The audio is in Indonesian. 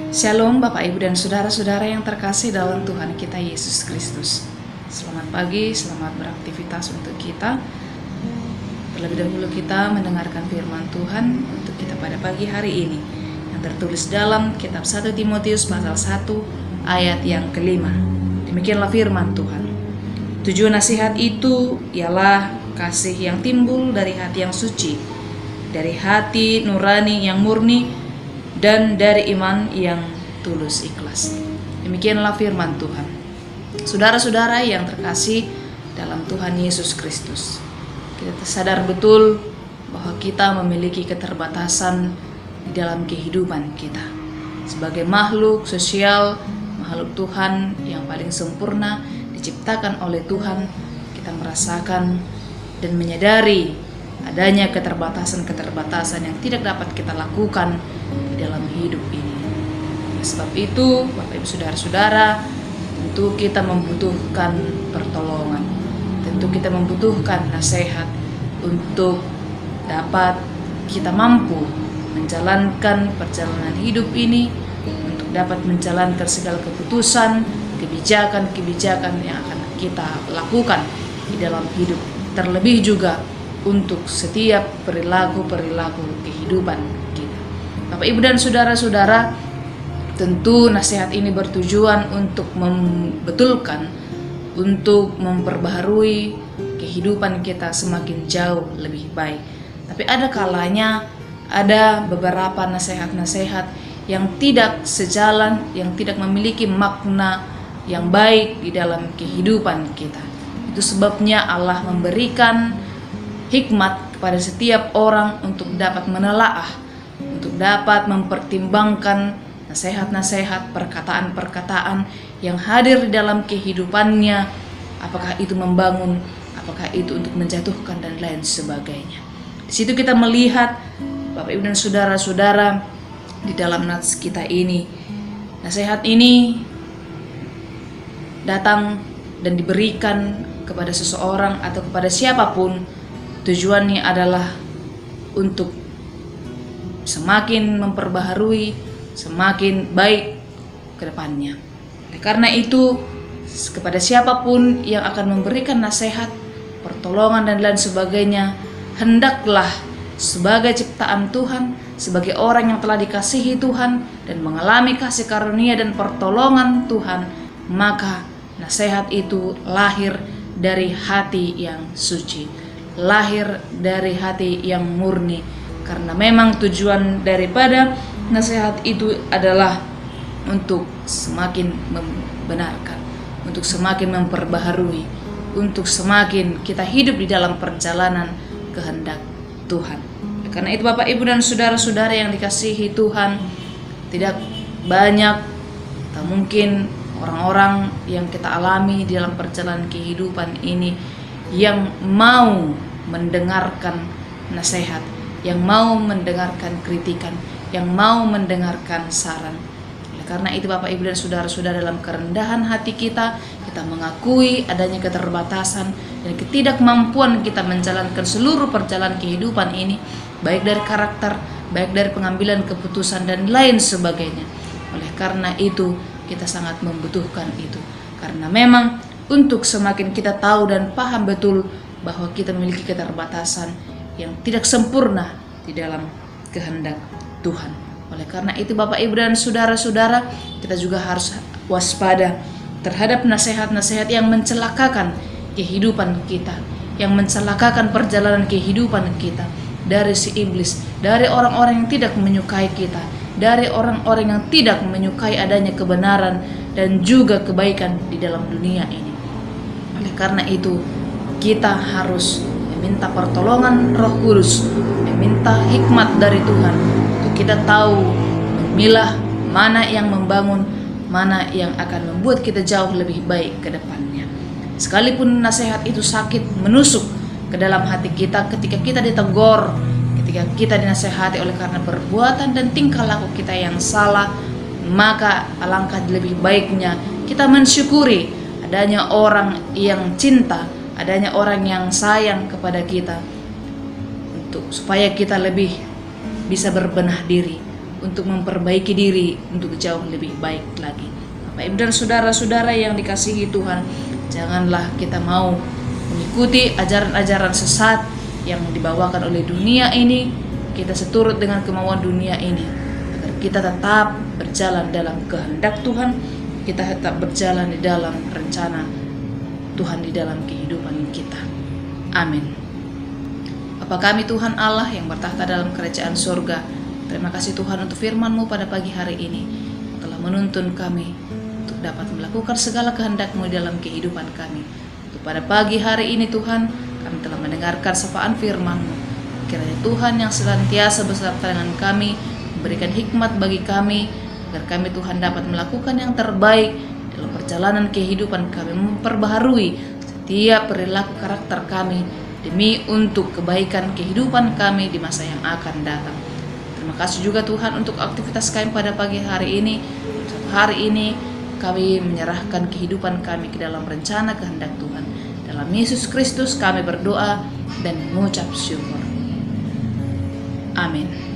Shalom Bapak Ibu dan Saudara-saudara yang terkasih dalam Tuhan kita Yesus Kristus. Selamat pagi, selamat beraktivitas untuk kita. Terlebih dahulu kita mendengarkan firman Tuhan untuk kita pada pagi hari ini, yang tertulis dalam kitab 1 Timotius pasal 1 ayat yang kelima. Demikianlah firman Tuhan. Tujuan nasihat itu ialah kasih yang timbul dari hati yang suci, dari hati nurani yang murni, dan dari iman yang tulus ikhlas. Demikianlah firman Tuhan. Saudara-saudara yang terkasih dalam Tuhan Yesus Kristus, kita sadar betul bahwa kita memiliki keterbatasan di dalam kehidupan kita. Sebagai makhluk sosial, makhluk Tuhan yang paling sempurna diciptakan oleh Tuhan, kita merasakan dan menyadari adanya keterbatasan-keterbatasan yang tidak dapat kita lakukan di dalam hidup ini. Oleh sebab itu, Bapak Ibu Saudara-saudara, tentu kita membutuhkan pertolongan. Tentu kita membutuhkan nasihat untuk dapat kita mampu menjalankan perjalanan hidup ini, untuk dapat menjalankan segala keputusan, kebijakan-kebijakan yang akan kita lakukan di dalam hidup. Terlebih juga untuk setiap perilaku-perilaku kehidupan kita. Bapak Ibu dan Saudara-saudara, tentu nasihat ini bertujuan untuk membetulkan, untuk memperbaharui kehidupan kita semakin jauh lebih baik. Tapi ada kalanya ada beberapa nasihat-nasihat yang tidak sejalan, yang tidak memiliki makna yang baik di dalam kehidupan kita. Itu sebabnya Allah memberikan hikmat kepada setiap orang untuk dapat menelaah, untuk dapat mempertimbangkan nasihat-nasihat, perkataan-perkataan yang hadir di dalam kehidupannya, apakah itu membangun, apakah itu untuk menjatuhkan dan lain sebagainya. Di situ kita melihat Bapak Ibu dan Saudara-saudara di dalam nats kita ini, nasihat ini datang dan diberikan kepada seseorang atau kepada siapapun. Tujuannya adalah untuk semakin memperbaharui, semakin baik ke depannya. Karena itu, kepada siapapun yang akan memberikan nasihat, pertolongan dan lain sebagainya, hendaklah sebagai ciptaan Tuhan, sebagai orang yang telah dikasihi Tuhan dan mengalami kasih karunia dan pertolongan Tuhan, maka nasihat itu lahir dari hati yang suci, lahir dari hati yang murni, karena memang tujuan daripada nasihat itu adalah untuk semakin membenarkan, untuk semakin memperbaharui, untuk semakin kita hidup di dalam perjalanan kehendak Tuhan. Karena itu Bapak Ibu dan Saudara-saudara yang dikasihi Tuhan, tidak banyak atau mungkin orang-orang yang kita alami di dalam perjalanan kehidupan ini yang mau mendengarkan nasihat, yang mau mendengarkan kritikan, yang mau mendengarkan saran. Karena itu Bapak Ibu dan Saudara-saudara, dalam kerendahan hati kita mengakui adanya keterbatasan dan ketidakmampuan kita menjalankan seluruh perjalanan kehidupan ini, baik dari karakter, baik dari pengambilan keputusan dan lain sebagainya. Oleh karena itu kita sangat membutuhkan itu, karena memang untuk semakin kita tahu dan paham betul bahwa kita memiliki keterbatasan yang tidak sempurna di dalam kehendak Tuhan. Oleh karena itu Bapak Ibu dan Saudara-saudara, kita juga harus waspada terhadap nasihat-nasihat yang mencelakakan kehidupan kita, yang mencelakakan perjalanan kehidupan kita dari si iblis, dari orang-orang yang tidak menyukai kita, dari orang-orang yang tidak menyukai adanya kebenaran dan juga kebaikan di dalam dunia ini. Oleh karena itu kita harus meminta pertolongan Roh Kudus, meminta hikmat dari Tuhan untuk kita tahu memilah mana yang membangun, mana yang akan membuat kita jauh lebih baik ke depannya. Sekalipun nasihat itu sakit menusuk ke dalam hati kita ketika kita ditegur, ketika kita dinasehati oleh karena perbuatan dan tingkah laku kita yang salah, maka alangkah lebih baiknya kita mensyukuri adanya orang yang cinta, adanya orang yang sayang kepada kita, untuk supaya kita lebih bisa berbenah diri, untuk memperbaiki diri untuk jauh lebih baik lagi. Bapak Ibu dan saudara-saudara yang dikasihi Tuhan, janganlah kita mau mengikuti ajaran-ajaran sesat yang dibawakan oleh dunia ini. Kita seturut dengan kemauan dunia ini, agar kita tetap berjalan dalam kehendak Tuhan, kita tetap berjalan di dalam rencana Tuhan di dalam kehidupan kita. Amin. Bapa kami Tuhan Allah yang bertahta dalam kerajaan surga, terima kasih Tuhan untuk firman-Mu pada pagi hari ini, telah menuntun kami untuk dapat melakukan segala kehendak-Mu dalam kehidupan kami. Untuk pada pagi hari ini Tuhan, kami telah mendengarkan sapaan firman-Mu. Kiranya Tuhan yang senantiasa beserta dengan kami, memberikan hikmat bagi kami, agar kami Tuhan dapat melakukan yang terbaik dalam perjalanan kehidupan kami, memperbaharui setiap perilaku karakter kami, demi untuk kebaikan kehidupan kami di masa yang akan datang. Terima kasih juga Tuhan untuk aktivitas kami pada pagi hari ini. Satu hari ini kami menyerahkan kehidupan kami ke dalam rencana kehendak Tuhan. Dalam Yesus Kristus kami berdoa dan mengucap syukur. Amin.